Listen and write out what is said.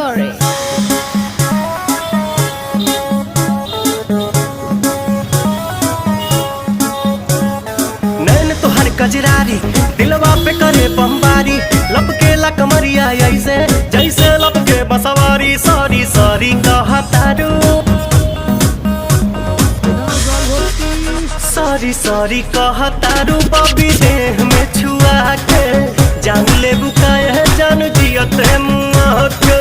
sorry. नैन तोहर कजरारी दिलवा पे करे बमबारी, लपकेला कमरिया ऐसे जैसे लपके बसवारी। सॉरी सॉरी कहतारू, सॉरी सॉरी कहतारू बबी देह में छुआ के। जान ले बुकाए जान जियत मुआ के।